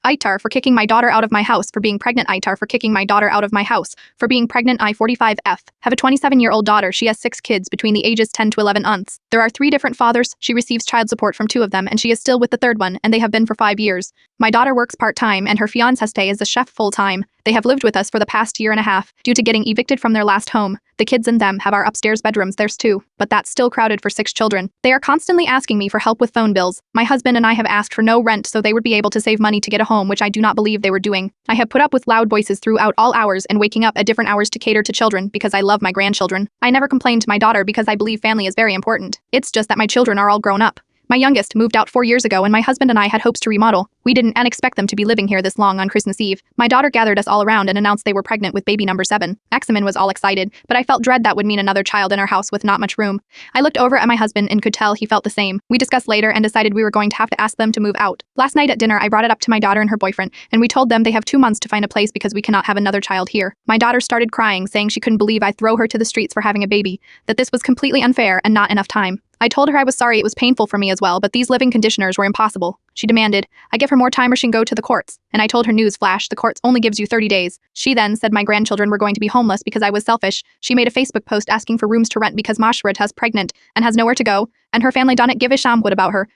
AITA for kicking my daughter out of my house for being pregnant. AITA for kicking my daughter out of my house for being pregnant. I-45F. Have a 27-year-old daughter. She has 6 kids between the ages 10 to 11 months. There are 3 different fathers. She receives child support from 2 of them, and she is still with the 3rd one, and they have been for 5 years. My daughter works part-time, and her fiancé is a chef full-time. They have lived with us for the past year and a half, due to getting evicted from their last home. The kids and them have our upstairs bedrooms. There's 2, but that's still crowded for 6 children. They are constantly asking me for help with phone bills. My husband and I have asked for no rent so they would be able to save money to get a home, which I do not believe they were doing. I have put up with loud voices throughout all hours and waking up at different hours to cater to children because I love my grandchildren. I never complained to my daughter because I believe family is very important. It's just that my children are all grown up. My youngest moved out 4 years ago, and my husband and I had hopes to remodel. We didn't expect them to be living here this long on Christmas Eve. My daughter gathered us all around and announced they were pregnant with baby number 7. Examen was all excited, but I felt dread that would mean another child in our house with not much room. I looked over at my husband and could tell he felt the same. We discussed later and decided we were going to have to ask them to move out. Last night at dinner, I brought it up to my daughter and her boyfriend, and we told them they have 2 months to find a place because we cannot have another child here. My daughter started crying, saying she couldn't believe I'd throw her to the streets for having a baby, that this was completely unfair and not enough time. I told her I was sorry it was painful for me as well, but these living conditioners were impossible. She demanded I give her more time or she'd go to the courts, and I told her newsflash, the courts only gives you 30 days. She then said my grandchildren were going to be homeless because I was selfish. She made a Facebook post asking for rooms to rent because Mashrat is pregnant and has nowhere to go, and her family don't give a shit about her.